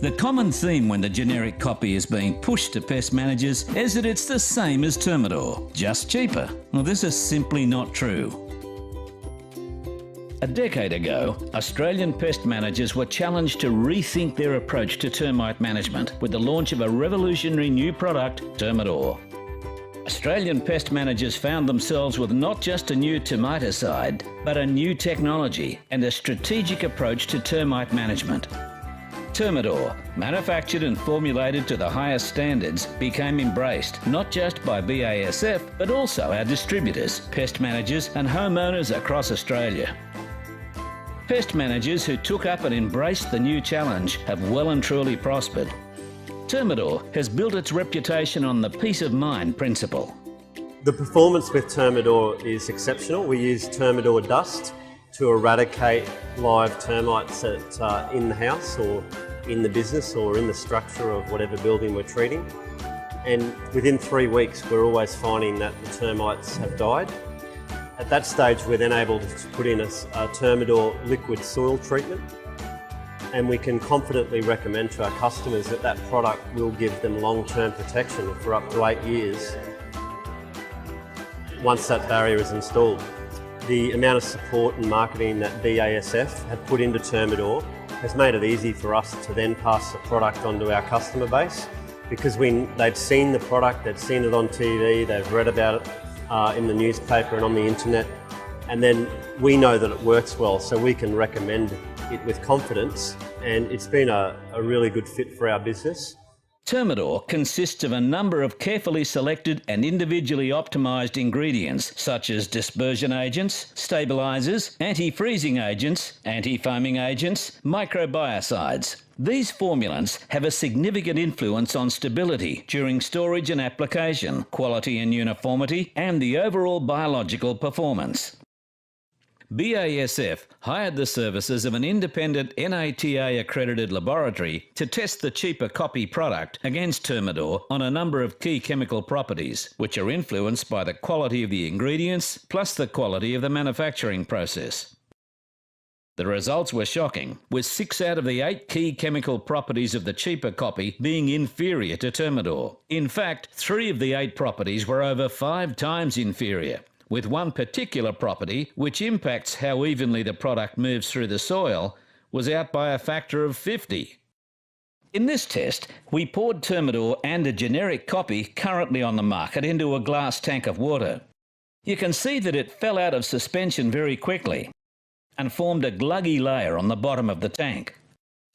The common theme when the generic copy is being pushed to pest managers is that it's the same as Termidor, just cheaper. Well, this is simply not true. A decade ago, Australian pest managers were challenged to rethink their approach to termite management with the launch of a revolutionary new product, Termidor. Australian pest managers found themselves with not just a new termiticide, but a new technology and a strategic approach to termite management. Termidor, manufactured and formulated to the highest standards, became embraced not just by BASF, but also our distributors, pest managers and homeowners across Australia. Pest managers who took up and embraced the new challenge have well and truly prospered. Termidor has built its reputation on the peace of mind principle. The performance with Termidor is exceptional. We use Termidor dust to eradicate live termites that are in the house or in the business or in the structure of whatever building we're treating. And within 3 weeks, we're always finding that the termites have died. At that stage, we're then able to put in a Termidor liquid soil treatment, and we can confidently recommend to our customers that that product will give them long-term protection for up to 8 years once that barrier is installed. The amount of support and marketing that BASF have put into Termidor has made it easy for us to then pass the product on to our customer base, because they've seen the product, they've seen it on TV, they've read about it in the newspaper and on the internet, and then we know that it works well, so we can recommend it with confidence, and it's been a really good fit for our business. Termidor consists of a number of carefully selected and individually optimised ingredients such as dispersion agents, stabilisers, anti-freezing agents, anti-foaming agents, microbiocides. These formulants have a significant influence on stability during storage and application, quality and uniformity, and the overall biological performance. BASF hired the services of an independent NATA-accredited laboratory to test the cheaper copy product against Termidor on a number of key chemical properties, which are influenced by the quality of the ingredients plus the quality of the manufacturing process. The results were shocking, with 6 out of the 8 key chemical properties of the cheaper copy being inferior to Termidor. In fact, 3 of the 8 properties were over 5 times inferior, with one particular property, which impacts how evenly the product moves through the soil, was out by a factor of 50. In this test, we poured Termidor and a generic copy currently on the market into a glass tank of water. You can see that it fell out of suspension very quickly and formed a gluggy layer on the bottom of the tank.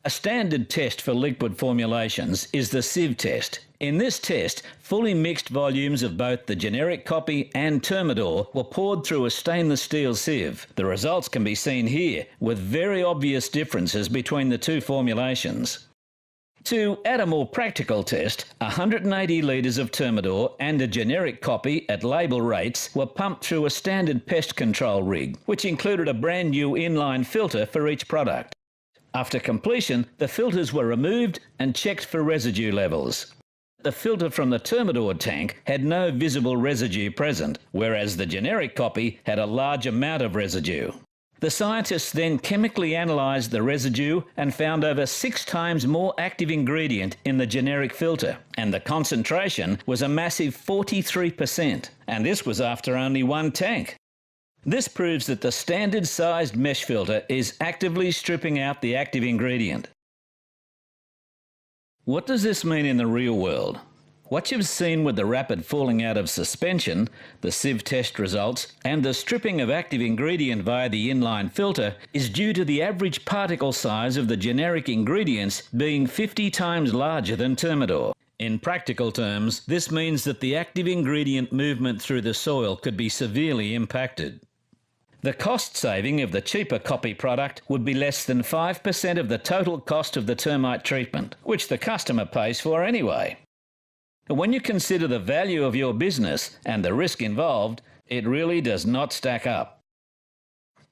A standard test for liquid formulations is the sieve test. In this test, fully mixed volumes of both the generic copy and Termidor were poured through a stainless steel sieve. The results can be seen here, with very obvious differences between the 2 formulations. To add a more practical test, 180 litres of Termidor and a generic copy at label rates were pumped through a standard pest control rig, which included a brand new inline filter for each product. After completion, the filters were removed and checked for residue levels. The filter from the Termidor tank had no visible residue present, whereas the generic copy had a large amount of residue. The scientists then chemically analysed the residue and found over 6 times more active ingredient in the generic filter, and the concentration was a massive 43%, and this was after only 1 tank. This proves that the standard-sized mesh filter is actively stripping out the active ingredient. What does this mean in the real world? What you've seen with the rapid falling out of suspension, the sieve test results, and the stripping of active ingredient via the inline filter is due to the average particle size of the generic ingredients being 50 times larger than Termidor. In practical terms, this means that the active ingredient movement through the soil could be severely impacted. The cost saving of the cheaper copy product would be less than 5% of the total cost of the termite treatment, which the customer pays for anyway. When you consider the value of your business and the risk involved, it really does not stack up.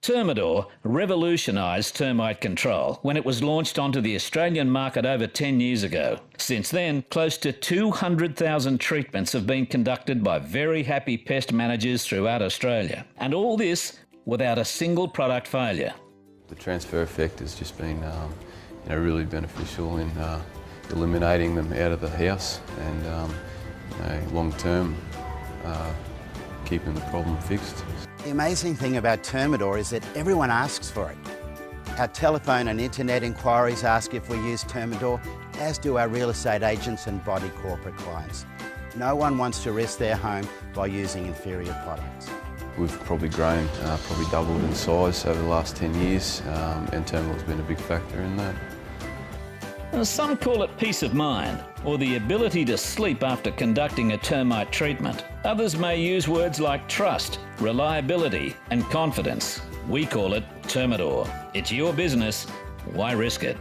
Termidor revolutionised termite control when it was launched onto the Australian market over 10 years ago. Since then, close to 200,000 treatments have been conducted by very happy pest managers throughout Australia. And all this without a single product failure. The transfer effect has just been really beneficial in eliminating them out of the house and long term keeping the problem fixed. The amazing thing about Termidor is that everyone asks for it. Our telephone and internet inquiries ask if we use Termidor, as do our real estate agents and body corporate clients. No one wants to risk their home by using inferior products. We've probably grown, probably doubled in size over the last 10 years, and Termidor's been a big factor in that. Some call it peace of mind, or the ability to sleep after conducting a termite treatment. Others may use words like trust, reliability and confidence. We call it Termidor. It's your business. Why risk it?